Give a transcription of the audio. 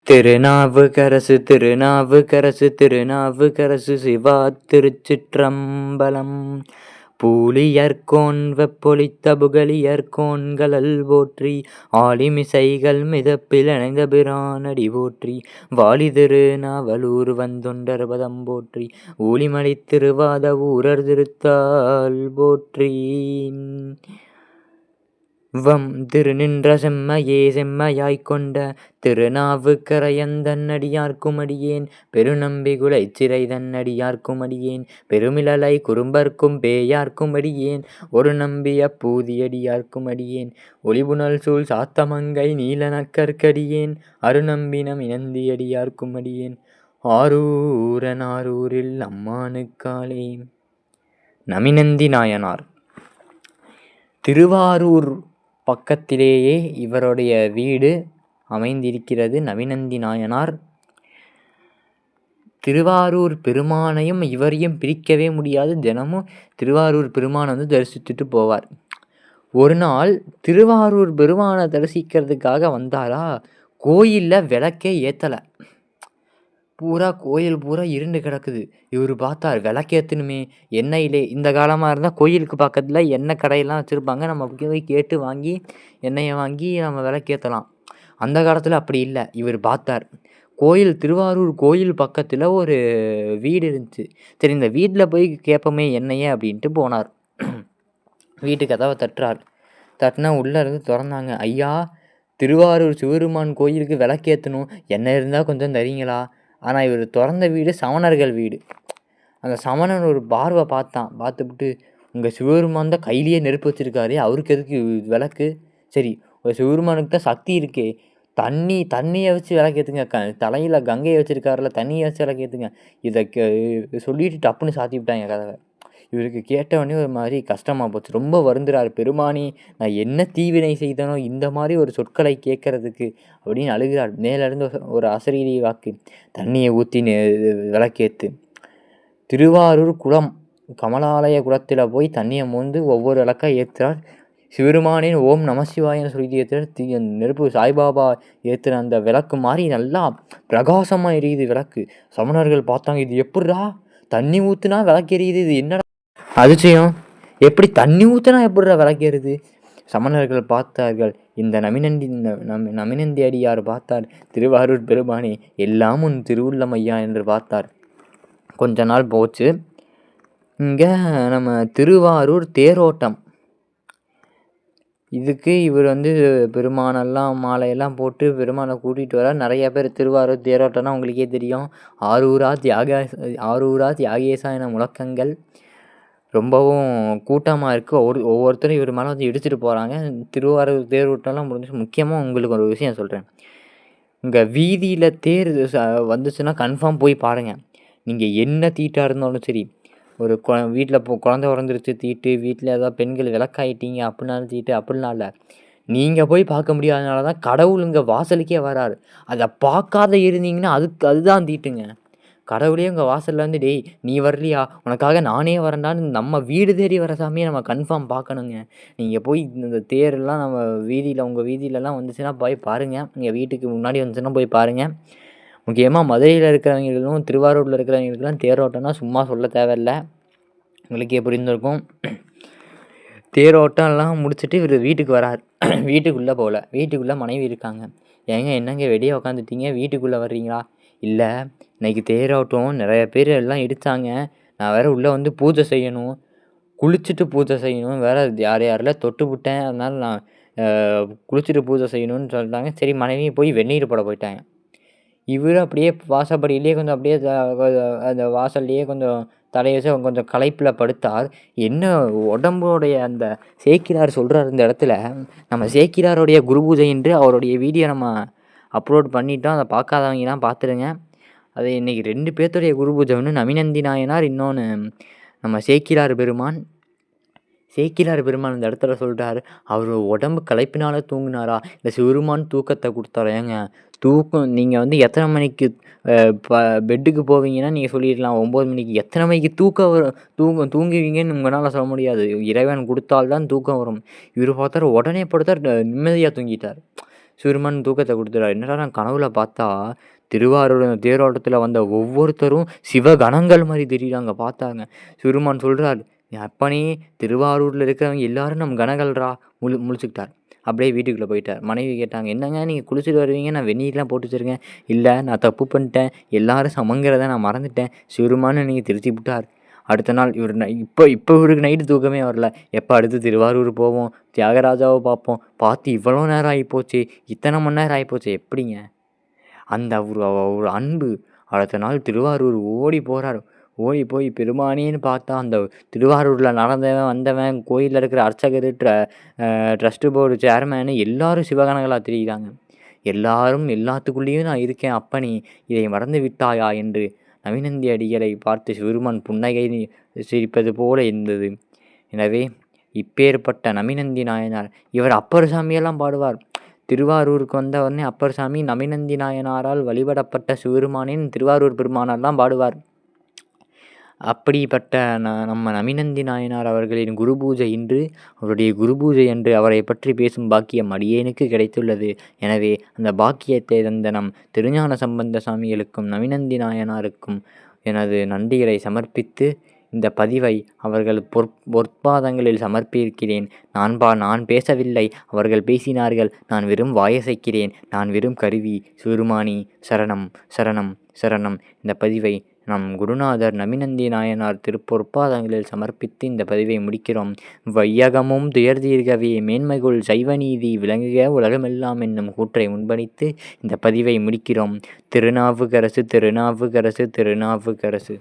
திருநாவுக்கரசு திருநாவுக்கரசு திருநாவுக்கரசு சிவா திருச்சிற்றம்பலம். பூலியர்கோன் வெப்பொலித்த புகழியர்கோன்கழல் போற்றி, ஆலிமிசைகள் மிதப்பில் அணைந்த பிரானடி போற்றி, வாலிதிரு நாவலூர் வந்தொண்டர் பதம் போற்றி, ஊழிமலி திருவாத ஊரர் திருத்தாள் போற்றி. திருநின்ற செம்மையே செம்மையாய்க் கொண்ட திருநாவுக்கரையந்தன் அடியார்க்கும் அடியேன், பெருநம்பி குலைச்சிறை தன்னடியார்க்கும் அடியேன், பெருமிழலை குறும்பர்க்கும் பேயார்க்கும் அடியேன், ஒரு நம்பிய பூதியடியார்க்கும் அடியேன், ஒளிபுனல் சூழ் சாத்தமங்கை நீலநக்கர்க்கடியேன், அருநம்பினம் இனந்தியடியார்க்கும் அடியேன், ஆரூரன் ஆரூரில் அம்மானுக்காலே. நமிநந்தி நாயனார். திருவாரூர் பக்கத்திலேயே இவருடைய வீடு அமைந்திருக்கிறது. நமிநந்தி நாயனார் திருவாரூர் பெருமானையும் இவரையும் பிரிக்கவே முடியாது. தினமும் திருவாரூர் பெருமானை வந்து தரிசித்துட்டு போவார். ஒரு நாள் திருவாரூர் பெருமானை தரிசிக்கிறதுக்காக வந்தாரா, கோயிலில் விளக்கே ஏற்றலை. கோயில் பூரா இருண்டு கிடக்குது. இவர் பார்த்தார், விளக்கேற்றணுமே எண்ணெயிலே. இந்த காலமாக இருந்தால் கோயிலுக்கு பக்கத்தில் எண்ணெய் கடையெல்லாம் வச்சுருப்பாங்க. நம்ம போய் கேட்டு வாங்கி எண்ணெயை வாங்கி நம்ம விளக்கேற்றலாம். அந்த காலத்தில் அப்படி இல்லை. இவர் பார்த்தார், திருவாரூர் கோயில் பக்கத்தில் ஒரு வீடு இருந்துச்சு. சரி, இந்த வீட்டில் போய் கேட்போமே எண்ணெயை அப்படின்ட்டு போனார். வீட்டு கதவை தட்டுறார். தட்டினா உள்ளே இருந்து திறந்தாங்க. ஐயா, திருவாரூர் சிவருமான் கோயிலுக்கு விளக்கேற்றணும், எண்ணெய் இருந்தால் கொஞ்சம் தரீங்களா? ஆனால் இவர் திறந்த வீடு சமணர்கள் வீடு. அந்த சமணன் ஒரு பார்வை பார்த்தான். பார்த்துவிட்டு, உங்கள் சிவபெருமான் தான் கையிலேயே நெருப்பு வச்சுருக்காரு, அவருக்கு எதுக்கு விளக்கு? சரி, ஒரு சிவபெருமானுக்கு தான் சக்தி இருக்கே, தண்ணியை வச்சு விளக்கேற்றுங்க. தலையில் கங்கையை வச்சுருக்காருல, தண்ணியை வச்சு விளக்கேற்றுங்க. இதை சொல்லிட்டு டப்புன்னு சாத்தி விட்டாங்க கதவை. இவருக்கு கேட்டவொடனே ஒரு மாதிரி கஷ்டமாக போச்சு. ரொம்ப வருந்துறார். பெருமானி, நான் என்ன தீவினை செய்தனோ இந்த மாதிரி ஒரு சொற்களை கேட்கறதுக்கு அப்படின்னு அழுகிறார். மேலேருந்து ஒரு அசரீரி வாக்கு, தண்ணியை ஊற்றி விளக்கேற்று. திருவாரூர் குளம், கமலாலய குளத்தில் போய் தண்ணியை மோந்து ஒவ்வொரு விளக்காக ஏற்றுறார். சிவருமானின் ஓம் நமசிவாயன்னு சொல்லி ஏற்றுறார். நெருப்பு சாய்பாபா ஏற்றுற அந்த விளக்கு மாதிரி நல்லா பிரகாசமாக எரியுது விளக்கு. சமணர்கள் பார்த்தாங்க, இது எப்படிரா தண்ணி ஊற்றுனா விளக்கு எரியுது, இது என்னடா அதிசயம், எப்படி தண்ணி ஊற்றினா எப்படிடா விளக்கேறுது? சமணர்கள் பார்த்தார்கள். இந்த நமிநந்தி அடியார் பார்த்தார், திருவாரூர் பெருமானே, எல்லாம் உன் திருவுள்ளம் ஐயா என்று பார்த்தார். கொஞ்ச நாள் போச்சு. இங்கே நம்ம திருவாரூர் தேரோட்டம். இதுக்கு இவர் வந்து பெருமானெல்லாம் மாலையெல்லாம் போட்டு பெருமானை கூட்டிகிட்டு வர. நிறைய பேர் திருவாரூர் தேரோட்டம்னா உங்களுக்கே தெரியும். ஆரூரா தியாகேசா என முழக்கங்கள். ரொம்பவும் கூட்டமாக இருக்குது. ஒவ்வொருத்தரும் இவர் மேலே வந்து இடிச்சிட்டு போகிறாங்க. திருவாரூர் தேரோட்டம்லாம் முடிஞ்சிச்சு. முக்கியமாக உங்களுக்கு ஒரு விஷயம் சொல்கிறேன். இங்கே வீதியில் தேர் வந்துச்சுன்னா கன்ஃபார்ம் போய் பாருங்கள். நீங்கள் என்ன தீட்டாக இருந்தாலும் சரி, ஒரு வீட்டில் குழந்தை பிறந்துருச்சு தீட்டு, வீட்டில் ஏதாவது பெண்கள் விளக்காயிட்டீங்க அப்படின்னாலும் தீட்டு, அப்படிலாம் இல்லை. நீங்கள் போய் பார்க்க முடியாதனால தான் கடவுள் இங்கே வாசலுக்கே வராரு. அதை பார்க்காத இருந்தீங்கன்னா அதுதான் தீட்டுங்க. கடவுளே உங்கள் வாசலில் வந்து, டேய் நீ வரலையா, உனக்காக நானே வரேன்டான்னு நம்ம வீடு தேடி வர சாமியை நம்ம கன்ஃபார்ம் பார்க்கணுங்க. நீங்கள் போய் இந்த தேரெல்லாம் நம்ம உங்கள் வீதியிலலாம் வந்துச்சுன்னா போய் பாருங்கள். நீங்கள் வீட்டுக்கு முன்னாடி வந்துச்சுன்னா போய் பாருங்கள். முக்கியமாக மதுரையில் இருக்கிறவங்களுக்கும் திருவாரூரில் இருக்கிறவங்களுக்குலாம் தேரோட்டம்னா சும்மா சொல்ல தேவையில்லை, உங்களுக்கே புரிந்திருக்கும். தேரோட்டம்லாம் முடிச்சுட்டு இவர் வீட்டுக்கு வரார். வீட்டுக்குள்ளே போகல. வீட்டுக்குள்ளே மனைவி இருக்காங்க. ஏங்க என்னங்க வெளியே உக்காந்துட்டீங்க, வீட்டுக்குள்ளே வர்றீங்களா? இல்லை, இன்றைக்கி தேரோட்டம், நிறைய பேர் எல்லாம் இடித்தாங்க, நான் வேறு உள்ளே வந்து பூஜை செய்யணும், குளிச்சுட்டு பூஜை செய்யணும் வேறு, யாரெல்லாம் தொட்டு விட்டேன், அதனால் நான் குளிச்சுட்டு பூஜை செய்யணும்னு சொல்லிட்டாங்க. சரி, மனைவியை போய் வெந்நீர் போட போயிட்டாங்க. இவர் அப்படியே வாசப்படியிலேயே கொஞ்சம் அப்படியே அந்த வாசல்லையே கொஞ்சம் தலையை வச்சு கொஞ்சம் களைப்பில் படுத்தார். என்ன உடம்போடைய அந்த சேக்கிரார் சொல்கிறார் இந்த இடத்துல, நம்ம சேக்கிராருடைய குரு பூஜை என்று அவருடைய வீடியோ நம்ம அப்லோட் பண்ணிட்டோம். அதை பார்க்காதவங்கலாம் பார்த்துருங்க. அது இன்றைக்கி 2 பேர்த்துடைய குரு பூஜை. ஒன்று நமிநந்தி நாயனார், இன்னொன்று நம்ம சேக்கிரார் பெருமான். சேக்கிரார் பெருமான் இந்த இடத்துல சொல்கிறார், அவர் உடம்பு களைப்பினால் தூங்கினாரா, இந்த சிவருமான் தூக்கத்தை கொடுத்தாரா? ஏங்க தூக்கம், நீங்கள் வந்து எத்தனை மணிக்கு பெட்டுக்கு போவீங்கன்னா நீங்கள் சொல்லிடலாம் 9 மணிக்கு. எத்தனை மணிக்கு தூங்குவீங்கன்னு உங்களால் சொல்ல முடியாது. இறைவன் கொடுத்தால்தான் தூக்கம் வரும். இவர் பார்த்தார், உடனே படுத்தார், நிம்மதியாக தூங்கிட்டார். சிவருமான் தூக்கத்தை கொடுத்துட்டார். என்னடா நான் கனவுல பார்த்தா திருவாரூர் தேரோட்டத்தில் வந்த ஒவ்வொருத்தரும் சிவகணங்கள் மாதிரி தெரியுறாங்க பார்த்தாங்க. சிவருமான் சொல்கிறார், அப்பனே திருவாரூரில் இருக்கிறவங்க எல்லாரும் நம்ம கணங்கள்ரா. முழிச்சுக்கிட்டார். அப்படியே வீட்டுக்குள்ளே போயிட்டார். மனைவி கேட்டாங்க, என்னங்க நீங்கள் குளிச்சுட்டு வருவீங்க, நான் வெந்நீர்லாம் போட்டு வச்சுருக்கேன். இல்லை நான் தப்பு பண்ணிட்டேன், எல்லாரும் சமங்கிறத நான் மறந்துட்டேன். சிவருமான்னு நீங்கள் திருத்தி விட்டார். அடுத்த நாள் இவர் இப்போ இவருக்கு நைட்டு தூக்கமே வரல. எப்போ அடுத்து திருவாரூர் போவோம், தியாகராஜாவை பார்ப்போம், பார்த்து இவ்வளோ நேரம் ஆகிப்போச்சு, இத்தனை மணி நேரம் ஆகிப்போச்சு, எப்படிங்க அந்த ஒரு அன்பு. அடுத்த நாள் திருவாரூர் ஓடி போகிறார். ஓடி போய் பெருமானேன்னு பார்த்தா அந்த திருவாரூரில் நடந்தவன் வந்தவன், கோயிலில் இருக்கிற அர்ச்சகர், ட்ரஸ்ட்டு போர்டு சேர்மேனு எல்லாரும் சிவகணங்களாக தெரியுறாங்க. எல்லாரும் எல்லாத்துக்குள்ளேயும் நான் இருக்கேன் அப்பனே, இதை மறந்து விட்டாயா என்று நவினந்தி அடிகளை பார்த்து சிவருமான் புன்னகை சிரிப்பது போல இருந்தது. எனவே இப்பேற்பட்ட நமிநந்தி நாயனார், இவர் அப்பர் சாமியெல்லாம் பாடுவார். திருவாரூருக்கு வந்த உடனே அப்பர் சாமி நமிநந்தி நாயனாரால் வழிபடப்பட்ட சிவருமானின் திருவாரூர் பெருமானெல்லாம் பாடுவார். அப்படிப்பட்ட நம்ம நமிநந்தி நாயனார் அவர்களின் குரு பூஜை இன்று. அவருடைய குரு பூஜை அன்று அவரை பற்றி பேசும் பாக்கியம் அடியேனுக்கு கிடைத்துள்ளது. எனவே அந்த பாக்கியத்தை தந்த நம் திருஞான சம்பந்த சாமிகளுக்கும் நமிநந்தி நாயனாருக்கும் எனது நன்றிகளை சமர்ப்பித்து இந்த பதிவை அவர்கள் பொற்பாதங்களில் சமர்ப்பிக்கிறேன். நான் பேசவில்லை, அவர்கள் பேசினார்கள். நான் வெறும் வாயசைக்கிறேன், நான் வெறும் கருவி. சிவருமானி சரணம் சரணம் சரணம். இந்த பதிவை நம் குருநாதர் நமிநந்தி நாயனார் திருப்பொற்பாதங்களில் சமர்ப்பித்து இந்த பதிவை முடிக்கிறோம். வையகமும் துயர்தீர்கவே மேன்மைகுள் சைவநீதி விளங்குக உலகமெல்லாம் என்னும் கூற்றை முன்பணித்து இந்த பதிவை முடிக்கிறோம். திருநாவுக்கரசு திருநாவுக்கரசு திருநாவுக்கரசு.